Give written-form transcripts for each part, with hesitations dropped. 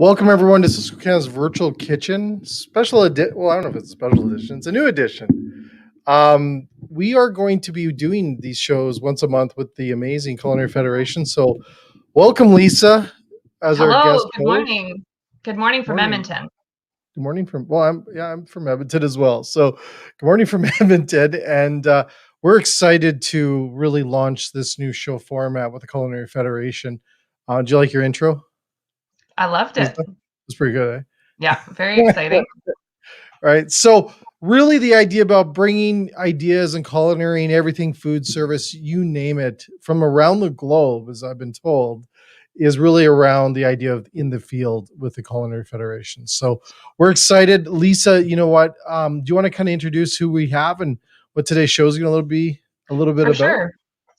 Welcome everyone to Sysco Canada's Virtual Kitchen special edition. Well, I don't know if it's a special edition. It's a new edition. We are going to be doing these shows once a month with the amazing Culinary Federation. So, welcome Lisa as our Hello, guest good host. morning. Good morning from Edmonton. Good morning from. Well, I'm from Edmonton as well. So, good morning from Edmonton, and we're excited to really launch this new show format with the Culinary Federation. Do you like your intro? I loved it. It's pretty good, eh? Yeah, very exciting. Right. So really the idea about bringing ideas and culinary and everything food service, you name it, from around the globe, as I've been told, is really around the idea of in the field with the Culinary Federation. So we're excited. Lisa, you know what? Do you want to kind of introduce who we have and what today's show is going to be a little bit For about? sure.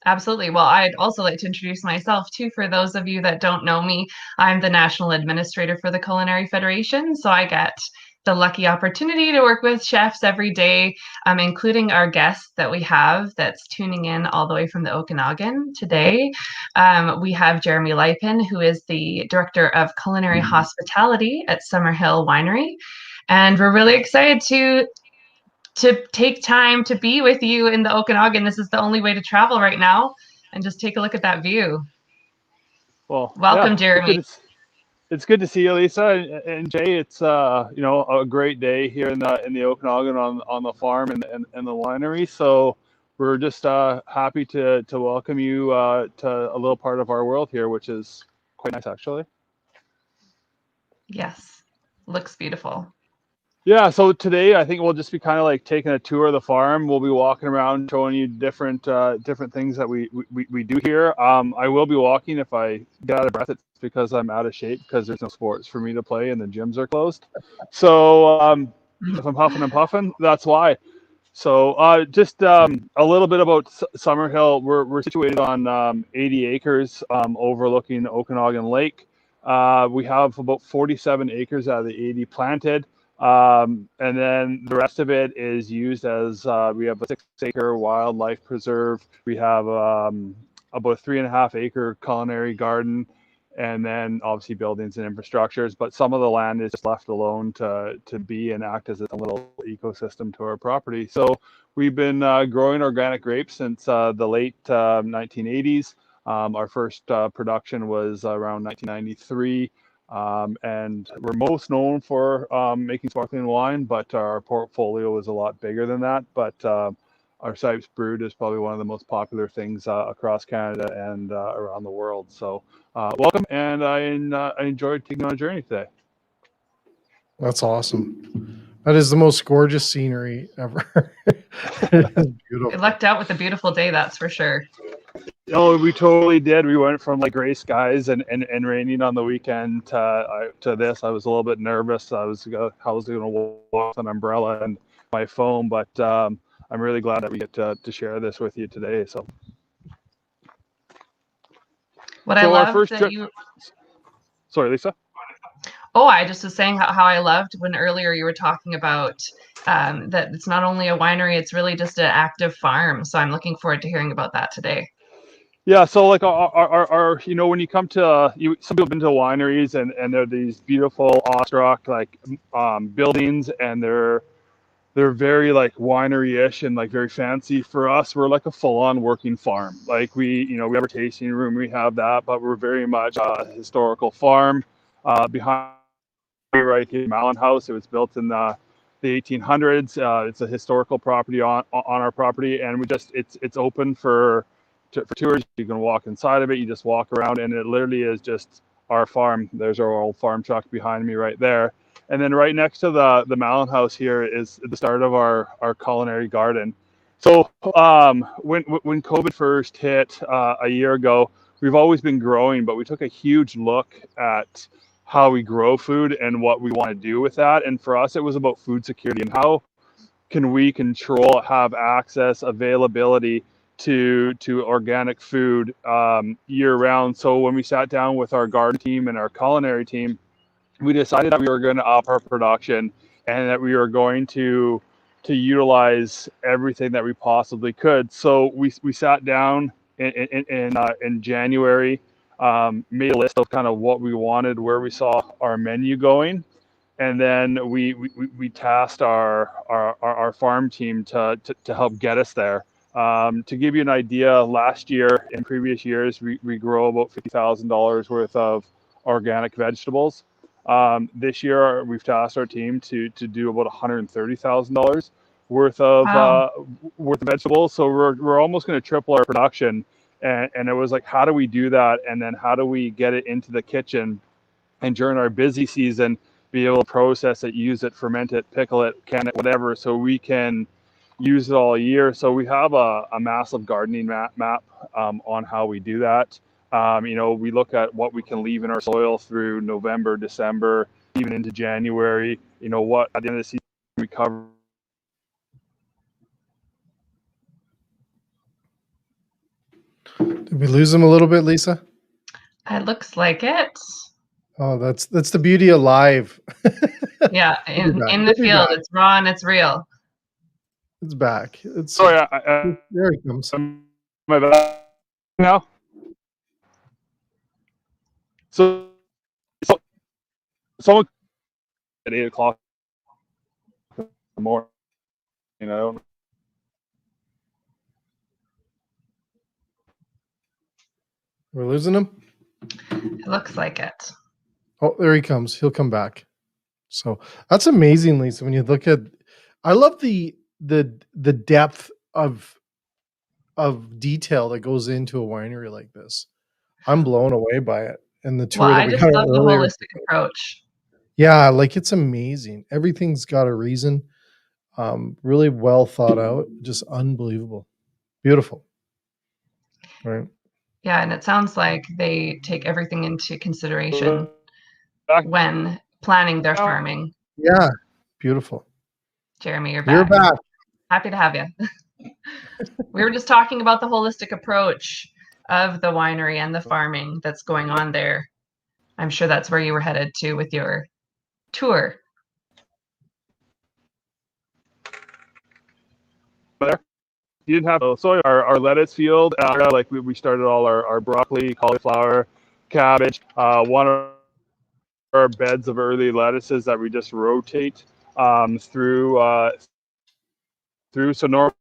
Absolutely. Well, I'd also like to introduce myself too. For those of you that don't know me, I'm the National Administrator for the Culinary Federation. So I get the lucky opportunity to work with chefs every day, including our guest that we have that's tuning in all the way from the Okanogan today. We have Jeremy Lipin, who is the Director of Culinary Hospitality at Summerhill Winery. And we're really excited to take time to be with you in the Okanogan. This is the only way to travel right now, and just take a look at that view. Well, welcome, yeah, Jeremy. It's good to see you, Lisa and Jay. It's a great day here in the Okanogan on the farm and the winery. So we're just happy to welcome you to a little part of our world here, which is quite nice actually. Yes, looks beautiful. Yeah, so today I think we'll just be kind of like taking a tour of the farm. We'll be walking around, showing you different things that we do here. I will be walking. If I get out of breath, it's because I'm out of shape because there's no sports for me to play and the gyms are closed. So if I'm huffing and puffing, that's why. So just a little bit about Summerhill. We're situated on 80 acres overlooking Okanogan Lake. We have about 47 acres out of the 80 planted. And then the rest of it is used as we have a 6-acre wildlife preserve. We have about a 3.5-acre culinary garden, and then obviously buildings and infrastructures. But some of the land is just left alone to be and act as a little ecosystem to our property. So we've been growing organic grapes since the late 1980s. Our first production was around 1993. And we're most known for making sparkling wine, but our portfolio is a lot bigger than that. But our Sipes Brewed is probably one of the most popular things across Canada and around the world. So welcome, and I enjoyed taking you on a journey today. That's awesome. That is the most gorgeous scenery ever. You lucked out with a beautiful day, that's for sure. Oh, we totally did. We went from like gray skies and raining on the weekend to this. I was a little bit nervous. I was going to walk with an umbrella and my phone, but I'm really glad that we get to share this with you today. So, I love that you. Sorry, Lisa. Oh, I just was saying how I loved when earlier you were talking about that it's not only a winery, it's really just an active farm. So I'm looking forward to hearing about that today. Yeah, so like our when you come to some people have been to wineries and they're these beautiful awestruck like buildings, and they're very like winery-ish and like very fancy. For us, we're like a full-on working farm. Like we have a tasting room, we have that, but we're very much a historical farm. Behind me right here, Malin House. It was built in the 1800s. It's a historical property on our property, and it's open for tours. You can walk inside of it. You just walk around, and it literally is just our farm. There's our old farm truck behind me right there. And then right next to the Malin House here is the start of our culinary garden. So when COVID first hit a year ago, we've always been growing, but we took a huge look at how we grow food and what we want to do with that. And for us, it was about food security and how can we have access, availability to organic food year round. So when we sat down with our garden team and our culinary team, we decided that we were going to up our production and that we were going to utilize everything that we possibly could. So we sat down in January made a list of kind of what we wanted, where we saw our menu going, and then we tasked our farm team to help get us there. To give you an idea, last year and previous years, we grow about $50,000 worth of organic vegetables. This year, we've tasked our team to do about $130,000 worth of Wow. vegetables. So we're almost going to triple our production. And it was like, how do we do that? And then how do we get it into the kitchen? And during our busy season, be able to process it, use it, ferment it, pickle it, can it, whatever, so we can use it all year. So we have a massive gardening map on how we do that. We look at what we can leave in our soil through November, December, even into January. What at the end of the season we cover. Did we lose him a little bit, Lisa? It looks like it. Oh, that's the beauty of live. Yeah, He'll be back. in the He'll be field, back. it's raw and it's real. It's back. Sorry, There he comes. my bad now. So someone at 8 o'clock in the morning, I don't. We're losing him. It looks like it. Oh, there he comes. He'll come back. So that's amazing, Lisa. When you look at, I love the depth of detail that goes into a winery like this. I'm blown away by it. And the Well, tour that I we just got love the earlier. holistic approach. Yeah, like it's amazing. Everything's got a reason. Really well thought out. Just unbelievable. Beautiful. Right. Yeah, and it sounds like they take everything into consideration when planning their farming. Yeah. Beautiful. Jeremy, you're You're back. back. Happy to have you. We were just talking about the holistic approach of the winery and the farming that's going on there. I'm sure that's where you were headed to with your tour. You didn't have soy. Our lettuce field, like we started all our broccoli, cauliflower, cabbage. One of our beds of early lettuces that we just rotate through. So normally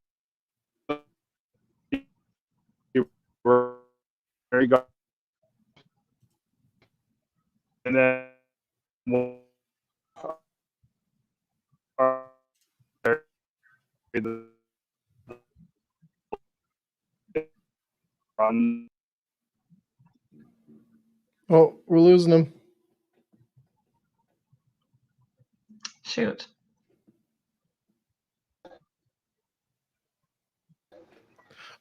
we're very good, and then run. Oh, we're losing him. Shoot.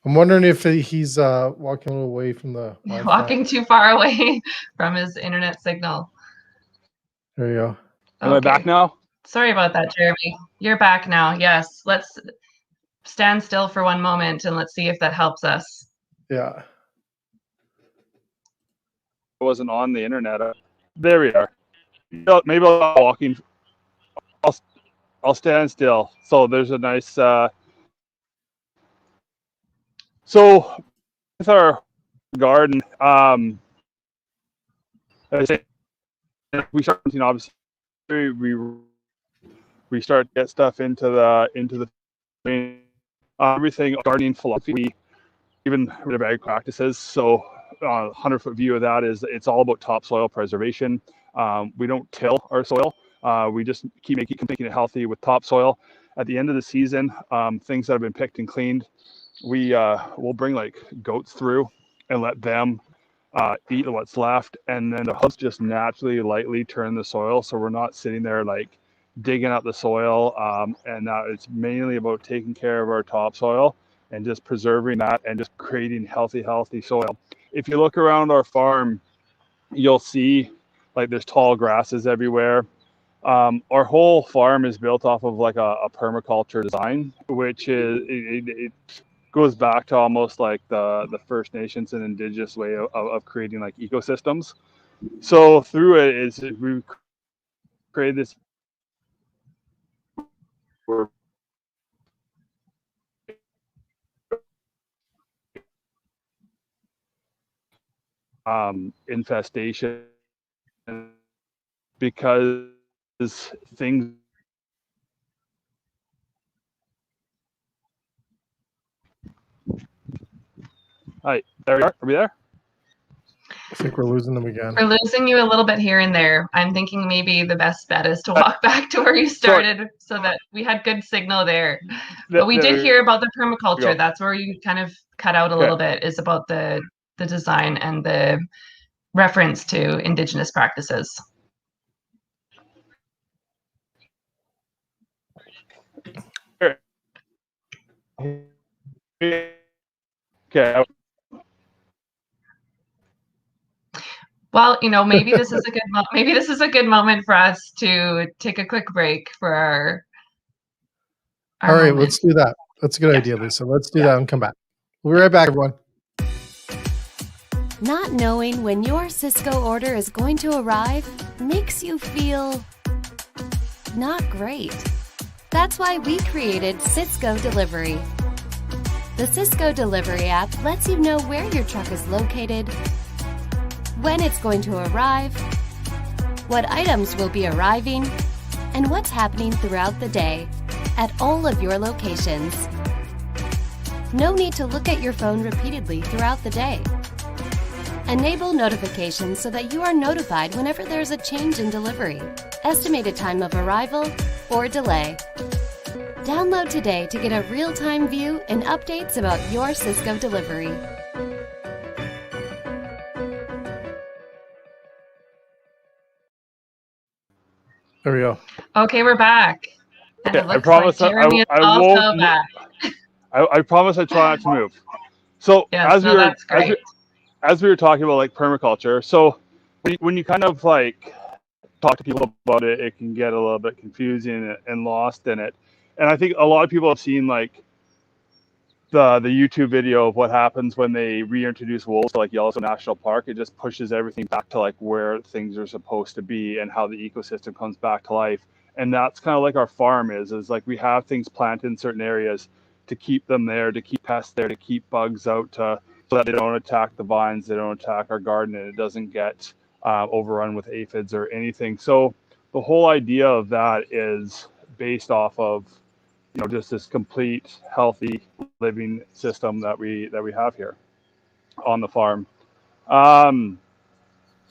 I'm wondering if he's walking a little away from the Wi-Fi. Walking too far away from his internet signal. There you go. Am I back now? Sorry about that, Jeremy. You're back now. Yes. Let's stand still for one moment and let's see if that helps us. Yeah. I wasn't on the internet. There we are. Maybe I'll walking. I'll stand still. So there's a nice. So with our garden, we start, obviously we start to get stuff into the everything gardening philosophy, even rid of ag practices. So 100-foot view of that is it's all about topsoil preservation. We don't till our soil. We just keep making it healthy with topsoil. At the end of the season, things that have been picked and cleaned, we'll bring like goats through and let them eat what's left, and then the hooves just naturally lightly turn the soil, so we're not sitting there like digging out the soil. And it's mainly about taking care of our topsoil and just preserving that and just creating healthy soil. If you look around our farm, you'll see like there's tall grasses everywhere. Our whole farm is built off of like a permaculture design, which is it goes back to almost like the First Nations and Indigenous way of creating like ecosystems. So through it is we created this. infestation because things. Hi, there we are. Are we there? I think we're losing them again. We're losing you a little bit here and there. I'm thinking maybe the best bet is to walk back to where you started so that we had good signal there. But we did hear about the permaculture. That's where you kind of cut out a little bit, is about the design and the reference to Indigenous practices. Okay. Well, maybe this is a good moment for us to take a quick break for our All right, moment. let's do that. That's a good idea, Lisa. Let's do that and come back. We'll be right back, everyone. Not knowing when your Sysco order is going to arrive makes you feel not great. That's why we created Sysco Delivery. The Sysco Delivery app lets you know where your truck is located, when it's going to arrive, what items will be arriving, and what's happening throughout the day at all of your locations. No need to look at your phone repeatedly throughout the day. Enable notifications so that you are notified whenever there's a change in delivery, estimated time of arrival, or delay. Download today to get a real-time view and updates about your Sysco delivery. There we go. Okay, we're back. And Okay, it looks I promise like Jeremy is also back. I promise I try not to move. So Yes, that's great. As we were talking about like permaculture, so when you kind of like talk to people about it, it can get a little bit confusing and lost in it. And I think a lot of people have seen like the YouTube video of what happens when they reintroduce wolves to like Yellowstone National Park. It just pushes everything back to like where things are supposed to be and how the ecosystem comes back to life. And that's kind of like our farm is like we have things planted in certain areas to keep them there, to keep pests there, to keep bugs out, so that they don't attack the vines, they don't attack our garden, and it doesn't get overrun with aphids or anything. So the whole idea of that is based off of just this complete healthy living system that we have here on the farm.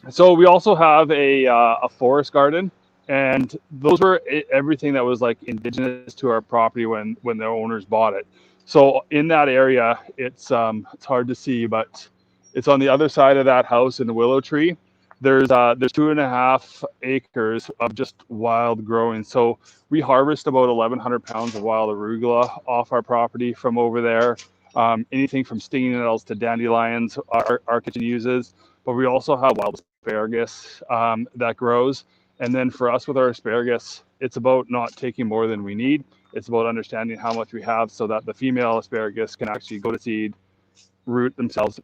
So we also have a forest garden, and those were everything that was like indigenous to our property when the owners bought it. So in that area, it's hard to see, but it's on the other side of that house in the willow tree. There's 2.5 acres of just wild growing. So we harvest about 1,100 pounds of wild arugula off our property from over there. Anything from stinging nettles to dandelions our kitchen uses, but we also have wild asparagus that grows. And then for us with our asparagus, it's about not taking more than we need. It's about understanding how much we have so that the female asparagus can actually go to seed, root themselves,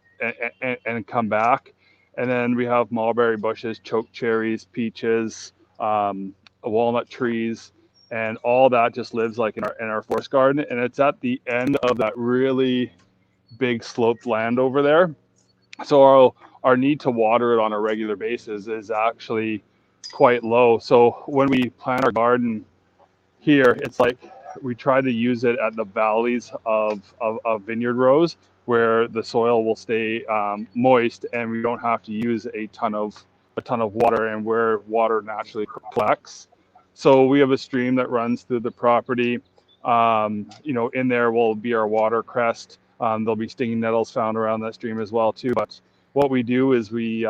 and come back. And then we have mulberry bushes, choke cherries, peaches, walnut trees, and all that just lives like in our forest garden. And it's at the end of that really big sloped land over there. So our need to water it on a regular basis is actually quite low. So when we plant our garden here, it's like we try to use it at the valleys of vineyard rows where the soil will stay moist and we don't have to use a ton of water, and where water naturally collects. So we have a stream that runs through the property. In there will be our water crest. There'll be stinging nettles found around that stream as well too. But what we do is we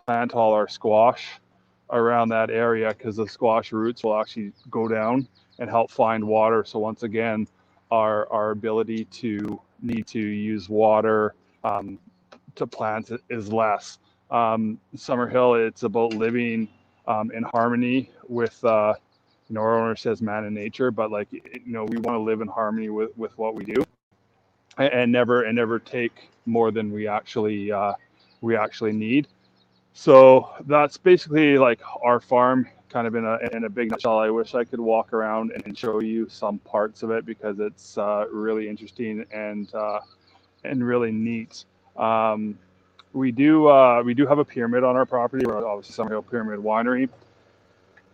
plant all our squash around that area, because the squash roots will actually go down and help find water. So once again, our ability to need to use water to plant is less. Summerhill, it's about living in harmony with our owner says man and nature, but like we want to live in harmony with what we do, and never take more than we actually need. So that's basically like our farm, kind of in a big nutshell. I wish I could walk around and show you some parts of it, because it's really interesting and really neat. we do have a pyramid on our property. We're obviously Summerhill Pyramid Winery.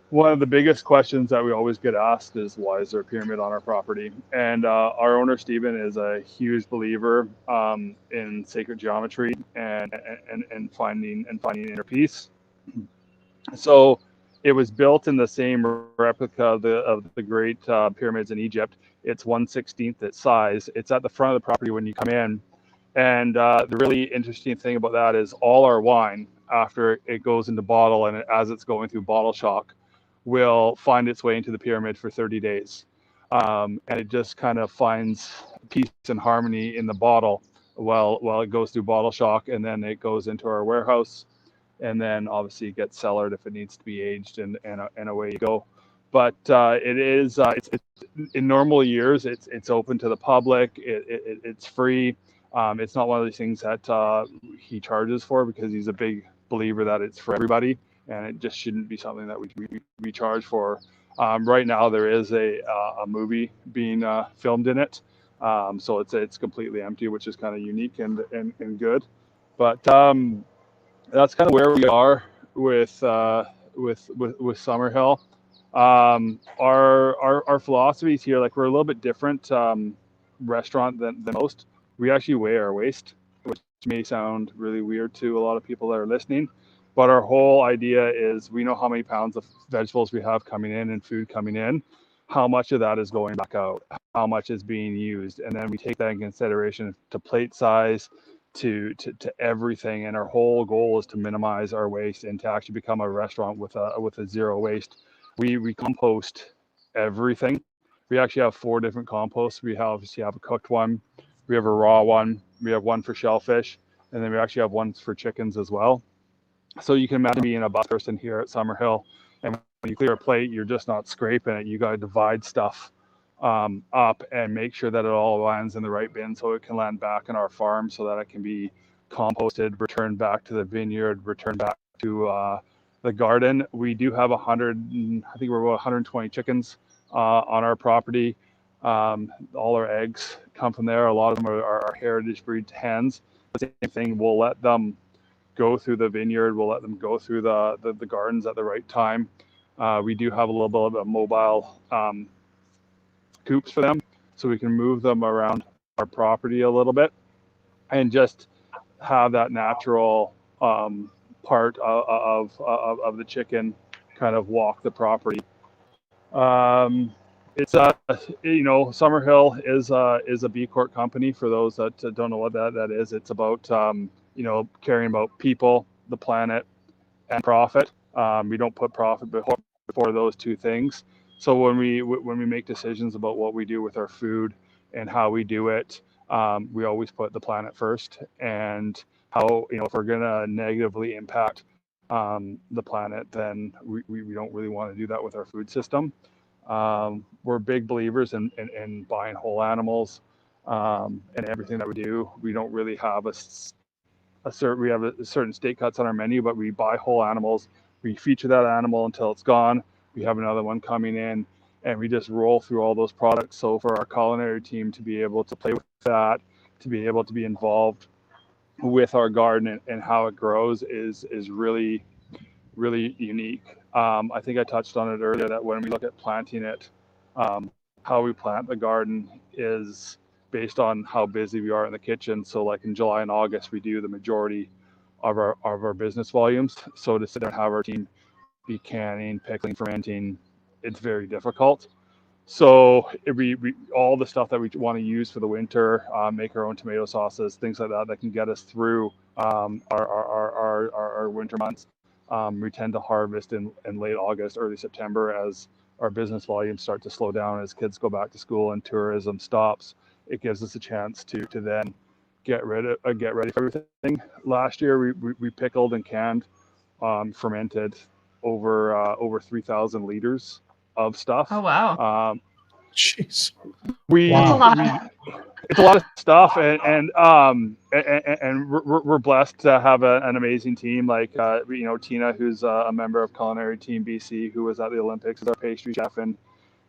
One of the biggest questions that we always get asked is, why is there a pyramid on our property? And our owner Stephen is a huge believer in sacred geometry and finding inner peace. So it was built in the same replica of the great pyramids in Egypt. It's 1/16th its size. It's at the front of the property when you come in. And the really interesting thing about that is all our wine, after it goes into bottle and as it's going through bottle shock, will find its way into the pyramid for 30 days. And it just kind of finds peace and harmony in the bottle while it goes through bottle shock, and then it goes into our warehouse, and then obviously it gets cellared if it needs to be aged, and away you go. But it's in normal years, it's open to the public. It's free. It's not one of these things that he charges for, because he's a big believer that it's for everybody, and it just shouldn't be something that we charge for. Right now there is a movie being filmed in it, so it's completely empty, which is kind of unique and good. But that's kind of where we are with Summerhill. Our philosophies here, like, we're a little bit different restaurant than most. We actually weigh our waste, which may sound really weird to a lot of people that are listening, but our whole idea is, we know how many pounds of vegetables we have coming in and food coming in, how much of that is going back out, how much is being used, and then we take that in consideration to plate size, to everything. And our whole goal is to minimize our waste and to actually become a restaurant with a zero waste. We compost everything. We actually have 4 different composts. We obviously have a cooked one, we have a raw one, we have one for shellfish, and then we actually have one for chickens as well. So you can imagine being a bus person here at Summerhill, and when you clear a plate, you're just not scraping it. You got to divide stuff up and make sure that it all lands in the right bin, so it can land back in our farm, so that it can be composted, returned back to the vineyard, returned back to the garden. We do have 100, I think we're about 120 chickens on our property. All our eggs come from there. A lot of them are heritage breed hens. The same thing, we'll let them go through the vineyard, we'll let them go through the gardens at the right time. We do have a little bit of mobile coops for them, so we can move them around our property a little bit and just have that natural part of the chicken kind of walk the property. It's Summerhill is a B Corp company. For those that don't know what that is, it's about caring about people, the planet, and profit. We don't put profit before those two things. So when we make decisions about what we do with our food and how we do it, we always put the planet first, and how, if we're gonna negatively impact the planet, then we don't really want to do that with our food system. We're big believers in buying whole animals, and everything that we do. We don't really have we have a certain steak cuts on our menu, but we buy whole animals. We feature that animal until it's gone. We have another one coming in, and we just roll through all those products. So for our culinary team to be able to play with that, to be able to be involved with our garden and how it grows is really, really unique. I think I touched on it earlier, that when we look at planting it, how we plant the garden is based on how busy we are in the kitchen. So like in July and August, we do the majority of our business volumes. So to sit there and have our team be canning, pickling, fermenting, it's very difficult. So we all the stuff that we want to use for the winter, make our own tomato sauces, things like that can get us through our winter months. We tend to harvest in late August, early September, as our business volumes start to slow down as kids go back to school and tourism stops. It gives us a chance to then get ready for everything. Last year we pickled and canned, fermented over 3,000 liters of stuff. Oh wow! Jeez, It's a lot of stuff, and we're blessed to have an amazing team like Tina, who's a member of Culinary Team BC, who was at the Olympics as our pastry chef, and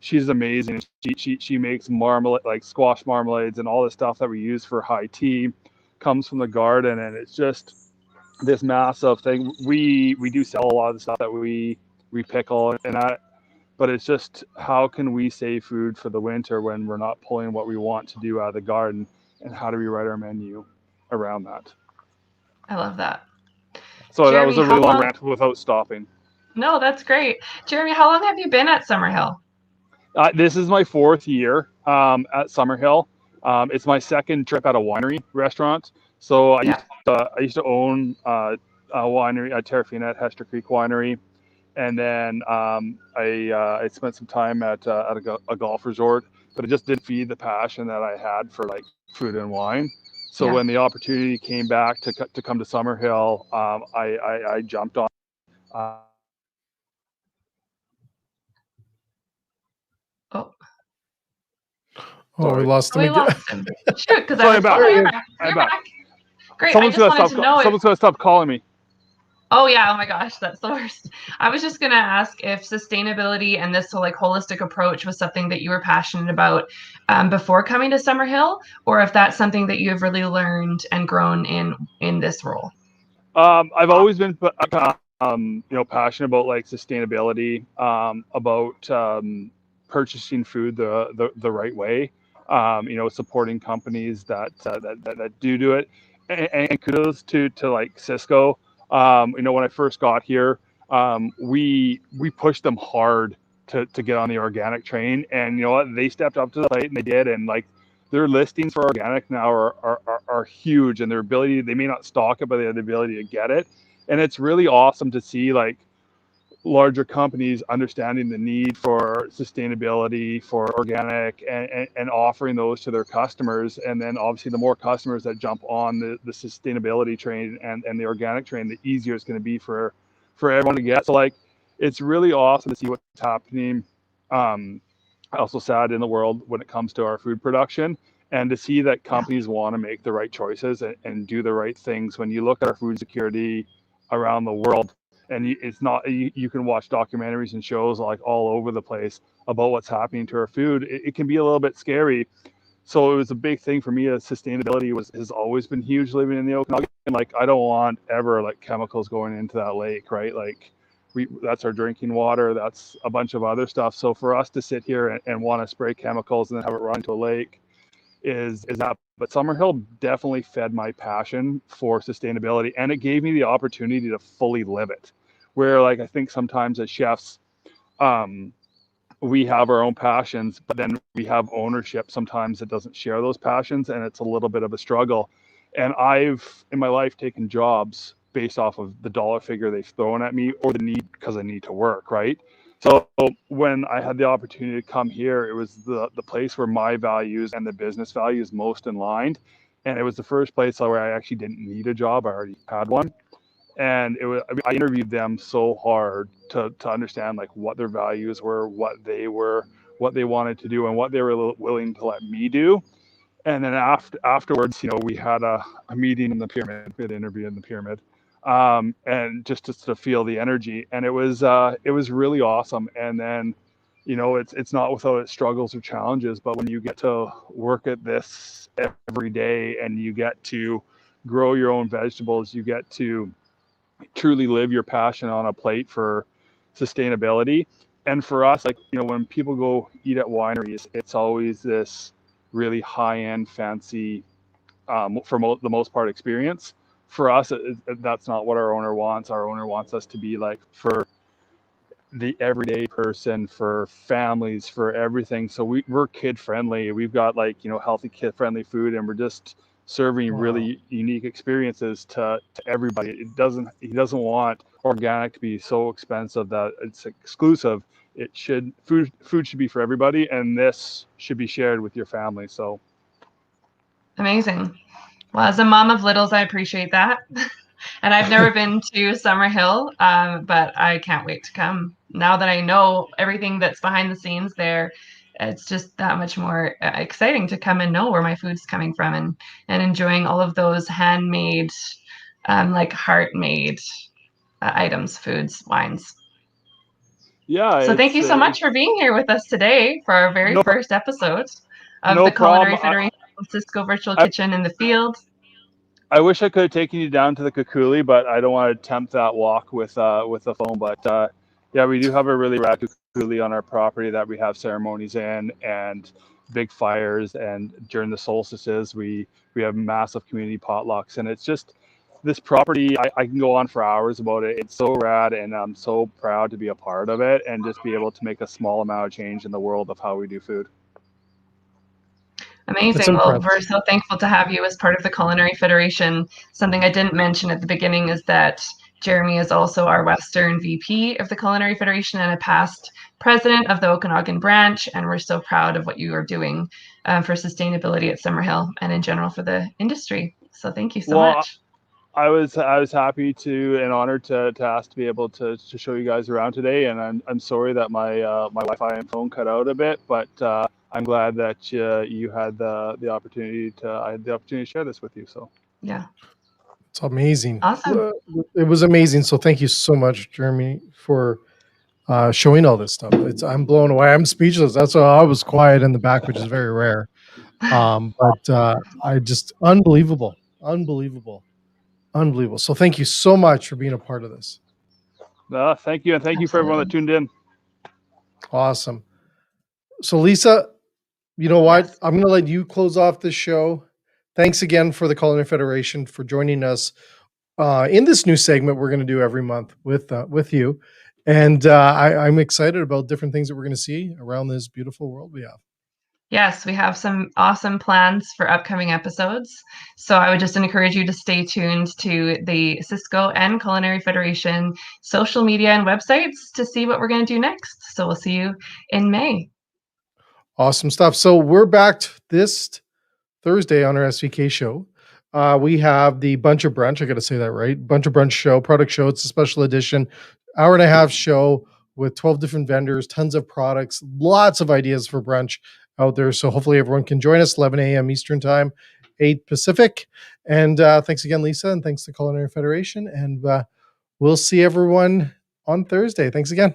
she's amazing. She makes marmalade, like squash marmalades, and all the stuff that we use for high tea comes from the garden, and it's just this massive thing. We do sell a lot of the stuff that we pickle and that, but it's just how can we save food for the winter when we're not pulling what we want to do out of the garden, and how do we write our menu around that? I love that. So Jeremy, that was a really long rant without stopping. No, that's great. Jeremy, how long have you been at Summerhill? This is my 4th year at Summerhill. It's my 2nd trip at a winery restaurant. So I used to own a winery, a Terrafina at Hester Creek Winery, and then I spent some time at a golf resort, but it just didn't feed the passion that I had for like food and wine. So when the opportunity came back to come to Summerhill, I jumped on. We lost him again. Lost him. Shoot, because I'm back. You're back. Great. Someone's gonna stop calling me. Oh yeah. Oh my gosh, that's the worst. I was just gonna ask if sustainability and this like holistic approach was something that you were passionate about before coming to Summerhill, or if that's something that you have really learned and grown in this role. I've always been passionate about like sustainability, about purchasing food the right way, supporting companies that do it, and kudos to like Sysco. When I first got here, we pushed them hard to get on the organic train, and you know what, they stepped up to the plate and they did, and like their listings for organic now are huge, and their ability, they may not stock it, but they have the ability to get it. And it's really awesome to see like larger companies understanding the need for sustainability, for organic, and offering those to their customers. And then obviously the more customers that jump on the sustainability train and the organic train, the easier it's going to be for everyone to get. So like, it's really awesome to see what's happening. Also sad in the world when it comes to our food production, and to see that companies want to make the right choices and do the right things. When you look at our food security around the world, and it's not, you can watch documentaries and shows like all over the place about what's happening to our food. It can be a little bit scary. So it was a big thing for me. Sustainability has always been huge living in the Okanogan. Like, I don't want ever like chemicals going into that lake, right? Like that's our drinking water. That's a bunch of other stuff. So for us to sit here and want to spray chemicals and then have it run to a lake is that. But Summerhill definitely fed my passion for sustainability, and it gave me the opportunity to fully live it. Where like I think sometimes as chefs, we have our own passions, but then we have ownership sometimes that doesn't share those passions, and it's a little bit of a struggle. And I've in my life taken jobs based off of the dollar figure they've thrown at me, or the need because I need to work, right? So when I had the opportunity to come here, it was the place where my values and the business values most aligned. And it was the first place where I actually didn't need a job. I already had one. And I interviewed them so hard to understand like what their values were, what they wanted to do, and what they were willing to let me do. And then afterwards, we had a meeting in the pyramid, we had an interview in the pyramid. And just to feel the energy, and it was really awesome. And then, it's not without its struggles or challenges, but when you get to work at this every day and you get to grow your own vegetables, you get to truly live your passion on a plate for sustainability. And for us, like, when people go eat at wineries, it's always this really high-end, fancy, for the most part, experience. For us, that's not what our owner wants. Our owner wants us to be like for the everyday person, for families, for everything. So we're kid friendly. We've got like, healthy kid friendly food, and we're just serving really unique experiences to everybody. He doesn't want organic to be so expensive that it's exclusive. Food should be for everybody, and this should be shared with your family. So amazing. Well, as a mom of littles, I appreciate that. And I've never been to Summerhill, but I can't wait to come. Now that I know everything that's behind the scenes there, it's just that much more exciting to come and know where my food's coming from, and enjoying all of those handmade, like heart-made items, foods, wines. Yeah. So thank you so much for being here with us today for our very first episode of the Culinary Federation of Sysco Virtual Kitchen in the Field. I wish I could have taken you down to the Kukuli, but I don't want to tempt that walk with the phone. But yeah, we do have a really rad Kukuli on our property that we have ceremonies in and big fires, and during the solstices we have massive community potlucks, and it's just this property. I can go on for hours about it. It's so rad, and I'm so proud to be a part of it and just be able to make a small amount of change in the world of how we do food. That's Amazing. Well, impressive. we're so thankful to have you as part of the Culinary Federation. Something I didn't mention at the beginning is that Jeremy is also our Western VP of the Culinary Federation and a past president of the Okanogan branch. And we're so proud of what you are doing for sustainability at Summerhill and in general for the industry. So thank you so much. I was happy to and honored to ask to be able to show you guys around today, and I'm sorry that my my Wi-Fi and phone cut out a bit, but I'm glad that you had the opportunity to share this with you. So Yeah, It's amazing. awesome. It was amazing. So thank you so much, Jeremy, for showing all this stuff. I'm blown away. I'm speechless. That's why I was quiet in the back, which is very rare. But I just unbelievable. So thank you so much for being a part of this. thank you, and thank you for everyone that tuned in. Awesome. So Lisa, you know what? Yes. I'm going to let you close off this show. Thanks again for the Culinary Federation for joining us in this new segment we're going to do every month with you. And I'm excited about different things that we're going to see around this beautiful world we have. Yes, we have some awesome plans for upcoming episodes. So I would just encourage you to stay tuned to the Sysco and Culinary Federation social media and websites to see what we're going to do next. So we'll see you in May. Awesome stuff. So we're back this Thursday on our SVK show. We have the Bunch of Brunch. I got to say that right. Bunch of Brunch show, product show. It's a special edition, hour and a half show with 12 different vendors, tons of products, lots of ideas for brunch out there. So hopefully everyone can join us 11 a.m. Eastern time, 8 Pacific. And thanks again, Lisa, and thanks to Culinary Federation. And we'll see everyone on Thursday. Thanks again.